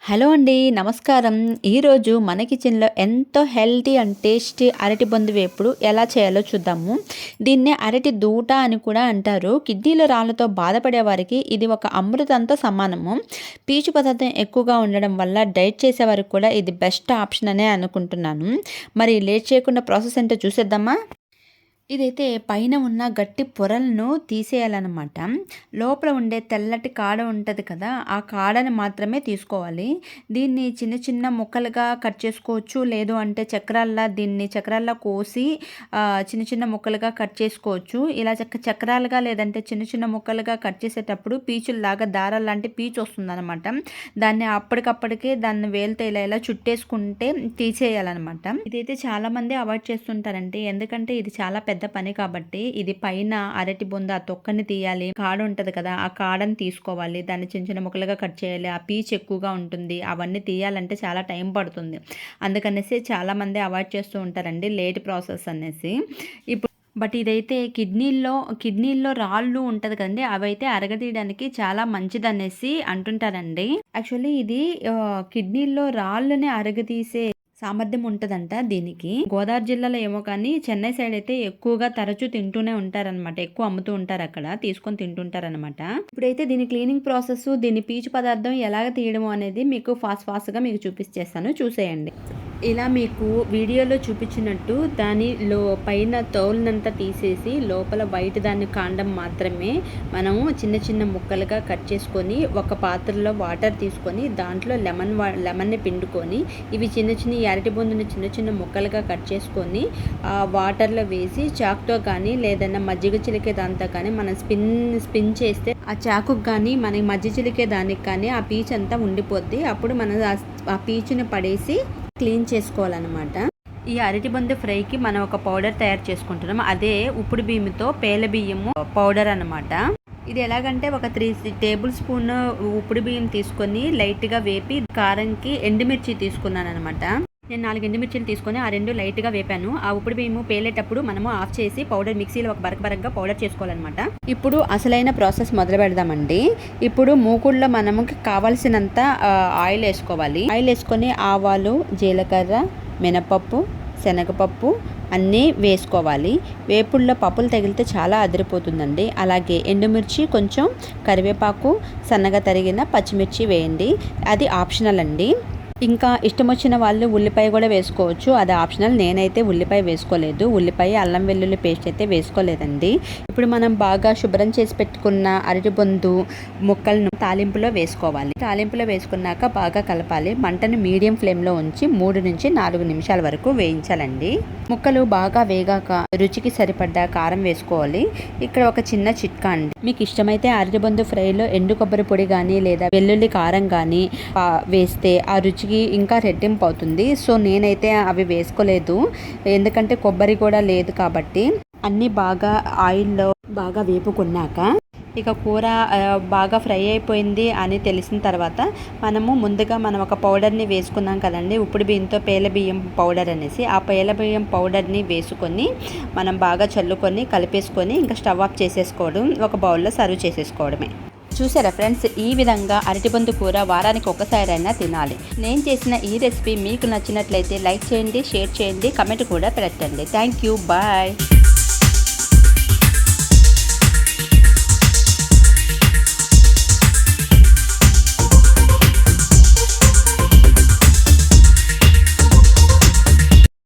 Hello అండి. నమస్కారం. ఈరోజు మన కిచెన్‌లో ఎంతో హెల్తీ అండ్ టేస్టీ అరటి బొందు వేపుడు ఎలా చేయాలో చూద్దాము. దీన్నే అరటి దూట అని కూడా అంటారు. కిడ్నీల రాళ్ళతో బాధపడే వారికి ఇది ఒక అమృతంతో సమానము. పీచు పదార్థం ఎక్కువగా ఉండడం వల్ల డైట్ చేసేవారికి కూడా ఇది బెస్ట్ ఆప్షన్ అనే అనుకుంటున్నాను. మరి లేట్ చేయకుండా ప్రాసెస్ ఏంటో చూసేద్దామా? ఇదైతే పైన ఉన్న గట్టి పొరలను తీసేయాలన్నమాట. లోపల ఉండే తెల్లటి కాడ ఉంటుంది కదా, ఆ కాడని మాత్రమే తీసుకోవాలి. దీన్ని చిన్న చిన్న ముక్కలుగా కట్ చేసుకోవచ్చు, లేదు అంటే చక్రాల్లా కోసి చిన్న చిన్న ముక్కలుగా కట్ చేసుకోవచ్చు. ఇలా చక్రాలుగా లేదంటే చిన్న చిన్న ముక్కలుగా కట్ చేసేటప్పుడు పీచుల్లాగా దారాలు లాంటి పీచు వస్తుందన్నమాట. దాన్ని అప్పటికప్పటికే దాన్ని వేలుతో ఇలా చుట్టేసుకుంటే తీసేయాలన్నమాట. ఇదైతే చాలామంది అవాయిడ్ చేస్తుంటారండి, ఎందుకంటే ఇది చాలా పెద్ద పని కాబట్టి. ఇది పైన అరటి బొంద ఆ తొక్కని తీయాలి, కాడ ఉంటుంది కదా, ఆ కాడని తీసుకోవాలి, దాన్ని చిన్న చిన్న ముక్కలుగా కట్ చేయాలి, ఆ పీచు ఎక్కువగా ఉంటుంది, అవన్నీ తీయాలంటే చాలా టైం పడుతుంది. అందుకనేసి చాలామంది అవాయిడ్ చేస్తూ ఉంటారండి, లేట్ ప్రాసెస్ అనేసి. బట్ ఇదైతే కిడ్నీల్లో రాళ్ళు ఉంటుంది కదండి, అవైతే అరగదీయడానికి చాలా మంచిదనేసి అంటుంటారండి. యాక్చువల్లీ ఇది కిడ్నీల్లో రాళ్ళని అరగదీసే సామర్థ్యం ఉంటుందంట దీనికి. గోదావరి జిల్లాలో ఏమో కానీ చెన్నై సైడ్ అయితే ఎక్కువగా తరచూ తింటూనే ఉంటారనమాట. ఎక్కువ అమ్ముతూ ఉంటారు, అక్కడ తీసుకొని తింటుంటారనమాట. ఇప్పుడైతే దీని క్లీనింగ్ ప్రాసెస్, దీని పీచు పదార్థం ఎలాగ తీయడం అనేది మీకు ఫాస్ట్గా మీకు చూపించేస్తాను, చూసేయండి. ఇలా మీకు వీడియోలో చూపించినట్టు దానిలో పైన తోలునంతా తీసేసి లోపల వైట్ దాన్ని కాండం మాత్రమే మనము చిన్న చిన్న ముక్కలుగా కట్ చేసుకొని ఒక పాత్రలో వాటర్ తీసుకొని దాంట్లో లెమన్ని పిండుకొని ఇవి ఈ అరటి బొందుని చిన్న చిన్న ముక్కలుగా కట్ చేసుకొని వాటర్లో వేసి చాకుతో కానీ లేదన్నా మజ్జిగ చిలికే దాంతో కానీ మనం స్పిన్ చేస్తే ఆ చాకుకు కానీ మనకి మజ్జిగ చిలికే దానికి కానీ ఆ పీచు అంతా ఉండిపోద్ది. అప్పుడు మనం ఆ పీచుని పడేసి క్లీన్ చేసుకోవాలన్నమాట. ఈ అరటి బొందు ఫ్రైకి మనం ఒక పౌడర్ తయారు చేసుకుంటున్నాం, అదే ఉప్పుడు బియ్యంతో పేల బియ్యము పౌడర్ అన్నమాట. ఇది ఎలాగంటే ఒక 3 టేబుల్ స్పూన్ ఉప్పుడు బియ్యం తీసుకొని లైట్గా వేపి కారంకి ఎండుమిర్చి తీసుకున్నాను అనమాట. నేను 4 ఎండుమిర్చిలు తీసుకొని ఆ 2 లైట్గా వేపాను. ఆ ఉప్పుడు బియ్యము పేలేటప్పుడు మనము ఆఫ్ చేసి పౌడర్ మిక్సీలో ఒక బరకగా పౌడర్ చేసుకోవాలన్నమాట. ఇప్పుడు అసలైన ప్రాసెస్ మొదలు పెడదామండి. ఇప్పుడు మూకుడులో మనము కావాల్సినంత ఆయిల్ వేసుకోవాలి. ఆయిల్ వేసుకొని ఆవాలు, జీలకర్ర, మినపప్పు, శనగపప్పు అన్నీ వేసుకోవాలి. వేపుల్లో పప్పులు తగిలితే చాలా అదిరిపోతుందండి. అలాగే ఎండుమిర్చి, కొంచెం కరివేపాకు, సన్నగా తరిగిన పచ్చిమిర్చి వేయండి, అది ఆప్షనల్ అండి. ఇంకా ఇష్టం వచ్చిన వాళ్ళు ఉల్లిపాయ కూడా వేసుకోవచ్చు, అది ఆప్షనల్. నేనైతే ఉల్లిపాయ వేసుకోలేదు, ఉల్లిపాయ అల్లం వెల్లుల్లి పేస్ట్ అయితే వేసుకోలేదండి. ఇప్పుడు మనం బాగా శుభ్రం చేసి పెట్టుకున్న అరటి బొందు ముక్కలను తాలింపులో వేసుకోవాలి. తాలింపులో వేసుకున్నాక బాగా కలపాలి. మంటను మీడియం ఫ్లేమ్లో ఉంచి 3 నుంచి 4 నిమిషాల వరకు వేయించాలండి. ముక్కలు బాగా వేగాక రుచికి సరిపడ్డ కారం వేసుకోవాలి. ఇక్కడ ఒక చిన్న చిట్కా అండి, మీకు ఇష్టమైతే అరటి బొందు ఫ్రైలో ఎండు కొబ్బరి పొడి కానీ లేదా వెల్లుల్లి కారం కానీ వేస్తే ఆ రుచికి ఇంకా రెట్టింపు అవుతుంది. సో నేనైతే అవి వేసుకోలేదు, ఎందుకంటే కొబ్బరి కూడా లేదు కాబట్టి. అన్నీ బాగా ఆయిల్లో బాగా వేపుకున్నాక ఇక కూర బాగా ఫ్రై అయిపోయింది అని తెలిసిన తర్వాత మనం ఒక పౌడర్ని వేసుకున్నాం కదండి, ఉప్పుడు బియ్యంతో పేల బియ్యం పౌడర్ అనేసి. ఆ పేల బియ్యం పౌడర్ని వేసుకొని మనం బాగా చల్లుకొని కలిపేసుకొని ఇంకా స్టవ్ ఆఫ్ చేసేసుకోవడం, ఒక బౌల్లో సర్వ్ చేసేసుకోవడమే. చూసారా ఫ్రెండ్స్, ఈ విధంగా అరటి బొందు కూర వారానికి ఒకసారైనా తినాలి. నేను చేసిన ఈ రెసిపీ మీకు నచ్చినట్లయితే లైక్ చేయండి, షేర్ చేయండి, కమెంట్ కూడా పెట్టండి. Thank you, bye.